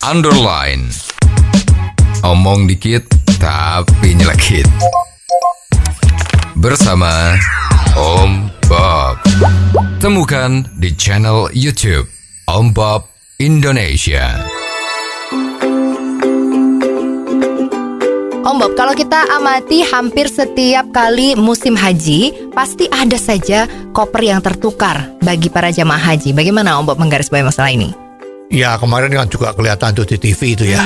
underline. Omong dikit tapi nyelekit. Bersama Om Bob. Temukan di channel YouTube Om Bob Indonesia. Om Bob, kalau kita amati hampir setiap kali musim haji, pasti ada saja koper yang tertukar bagi para jamaah haji. Bagaimana Om Bob menggarisbawahi masalah ini? Ya, kemarin kan juga kelihatan tuh di TV itu ya.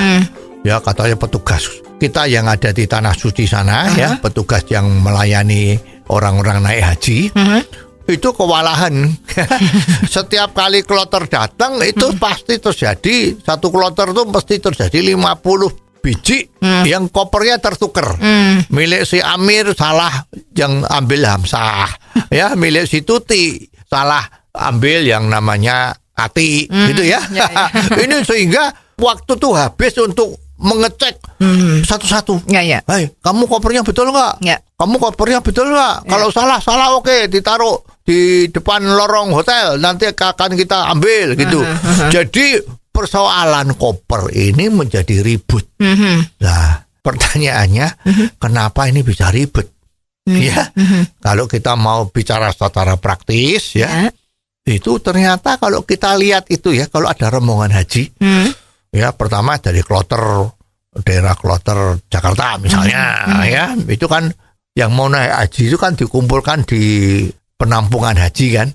Ya, katanya petugas kita yang ada di Tanah Suci sana ya, petugas yang melayani orang-orang naik haji. Itu kewalahan. Setiap kali kloter datang itu pasti terjadi, satu kloter itu pasti terjadi 50 biji yang kopernya tertukar. Milik si Amir salah yang ambil Hamzah, ya milik si Tuti salah ambil yang namanya Ati, gitu ya. Ini sehingga waktu tuh habis untuk mengecek satu-satu. Hai, kamu kopernya betul nggak? Kamu kopernya betul nggak? Kalau salah oke, ditaruh di depan lorong hotel, nanti akan kita ambil gitu. Jadi persoalan koper ini menjadi ribut. Nah, pertanyaannya, kenapa ini bisa ribut? Ya, kalau kita mau bicara secara praktis, ya, itu ternyata kalau kita lihat itu ya, kalau ada rombongan haji, ya pertama dari daerah kloter Jakarta misalnya, ya, itu kan yang mau naik haji itu kan dikumpulkan di penampungan haji kan,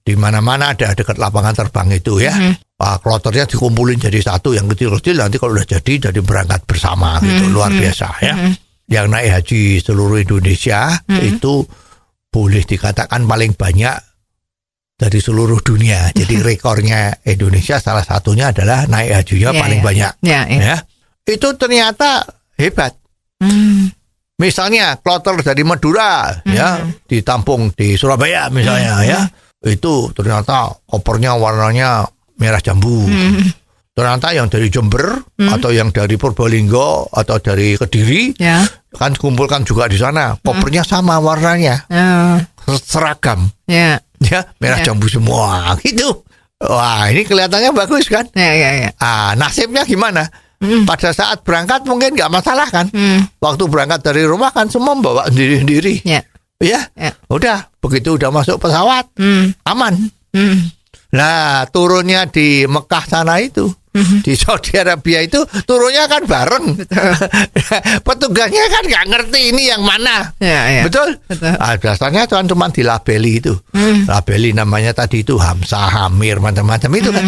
di mana-mana ada dekat lapangan terbang itu ya. Kloternya dikumpulin jadi satu, yang kecil-kecil nanti kalau udah jadi berangkat bersama gitu, luar biasa ya. Yang naik haji seluruh Indonesia itu boleh dikatakan paling banyak dari seluruh dunia. Jadi rekornya Indonesia salah satunya adalah naik hajinya paling banyak. Ya. Itu ternyata hebat. Misalnya kloter dari Madura ya ditampung di Surabaya misalnya ya. Itu ternyata kopernya warnanya merah jambu. Ternyata yang dari Jember atau yang dari Purbalingga atau dari Kediri kan kumpulkan juga di sana. Kopernya sama warnanya. Seragam. Ya, merah jambu semua gitu. Wah, ini kelihatannya bagus kan? Nasibnya gimana? Pada saat berangkat mungkin nggak masalah kan? Waktu berangkat dari rumah kan semua bawa sendiri-sendiri. Ya, udah begitu udah masuk pesawat aman. Nah, turunnya di Mekah sana itu, di Saudi Arabia itu turunnya kan bareng. Petugasnya kan nggak ngerti ini yang mana. Betul? Biasanya cuma dilabeli itu. Labeli namanya tadi itu Hamzah, Amir, macam-macam itu kan.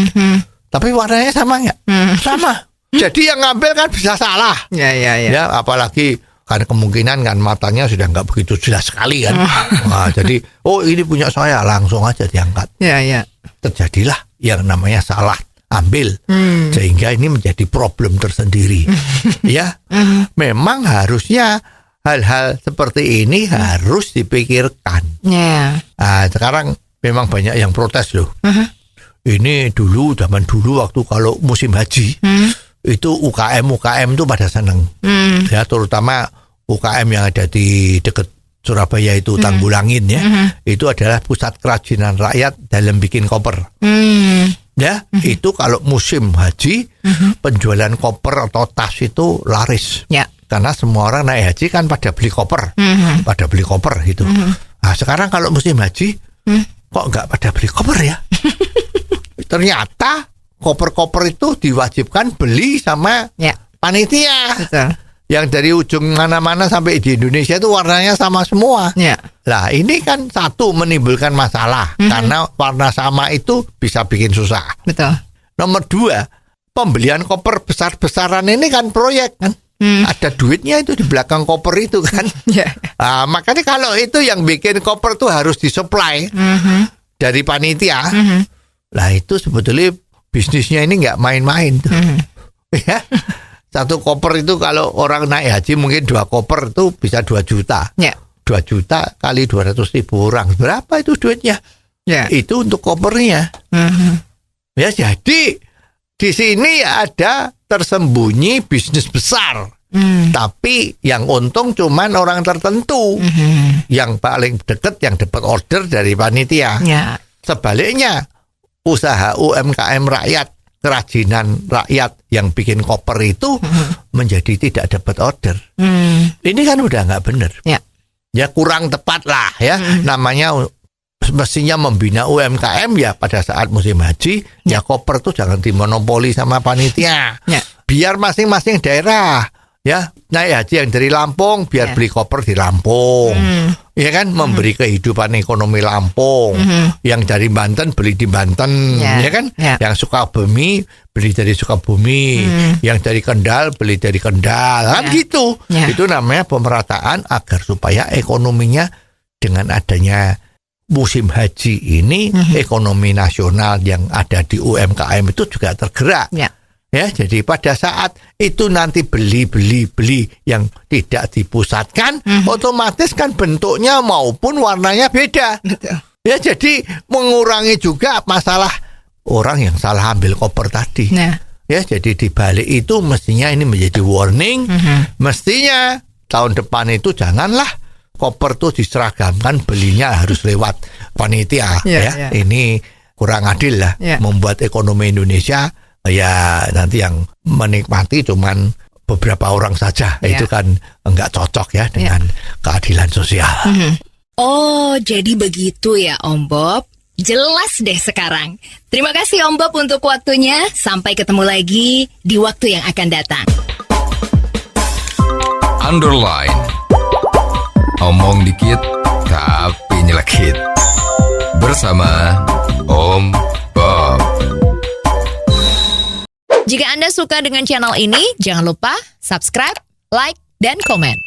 Tapi warnanya sama nggak? Sama. Jadi yang ngambil kan bisa salah. Ya, apalagi kan kemungkinan kan matanya sudah nggak begitu jelas sekali kan. Nah, jadi ini punya saya, langsung aja diangkat. Terjadilah yang namanya salah ambil, sehingga ini menjadi problem tersendiri. Ya, memang harusnya hal-hal seperti ini harus dipikirkan. Nah, sekarang memang banyak yang protes loh. Ini zaman dulu waktu kalau musim haji itu UKM itu pada seneng. Ya, terutama UKM yang ada di dekat Surabaya itu Tanggulangin ya. Itu adalah pusat kerajinan rakyat dalam bikin koper. Ya, itu kalau musim haji penjualan koper atau tas itu laris. Karena semua orang naik haji kan pada beli koper. Pada beli koper gitu. Nah, sekarang kalau musim haji kok nggak pada beli koper ya? Ternyata koper-koper itu diwajibkan beli sama panitia. Betul. Yang dari ujung mana-mana sampai di Indonesia itu warnanya sama semua. Lah, ini kan satu menimbulkan masalah karena warna sama itu bisa bikin susah. Betul. Nomor dua, pembelian koper besar-besaran ini kan proyek kan. Ada duitnya itu di belakang koper itu kan. Nah, makanya kalau itu yang bikin koper tuh harus disuplai dari panitia. Lah, itu sebetulnya bisnisnya ini nggak main-main tuh. Ya. Satu koper itu kalau orang naik haji mungkin 2 koper itu bisa 2 juta. 2 juta kali 200.000 orang. Berapa itu duitnya? Itu untuk kopernya. Ya, jadi di sini ada tersembunyi bisnis besar. Tapi yang untung cuman orang tertentu. Yang paling dekat yang dapat order dari panitia. Sebaliknya usaha UMKM rakyat kerajinan rakyat yang bikin koper itu menjadi tidak dapat order. Ini kan udah nggak benar. Ya kurang tepat lah ya. Namanya mestinya membina UMKM ya pada saat musim haji. Ya koper tuh jangan dimonopoli sama panitia. Biar masing-masing daerah ya naik haji yang dari Lampung biar beli koper di Lampung. Ya kan memberi kehidupan ekonomi Lampung. Yang dari Banten beli di Banten, ya kan? Yang Sukabumi beli dari Sukabumi, yang dari Kendal beli dari Kendal. Kan gitu. Itu namanya pemerataan agar supaya ekonominya dengan adanya musim haji ini ekonomi nasional yang ada di UMKM itu juga tergerak. Ya, jadi pada saat itu nanti beli yang tidak dipusatkan, otomatis kan bentuknya maupun warnanya beda. Ya, jadi mengurangi juga masalah orang yang salah ambil koper tadi. Ya, jadi di balik itu mestinya ini menjadi warning. Mestinya tahun depan itu janganlah koper tuh diseragamkan, belinya harus lewat panitia. Ini kurang adil lah, membuat ekonomi Indonesia ya nanti yang menikmati cuman beberapa orang saja. Itu kan enggak cocok ya dengan keadilan sosial. Oh, jadi begitu ya Om Bob. Jelas deh sekarang. Terima kasih Om Bob untuk waktunya. Sampai ketemu lagi di waktu yang akan datang. Underline. Omong dikit tapi nyelekit. Bersama Om Bob. Jika Anda suka dengan channel ini, jangan lupa subscribe, like, dan komen.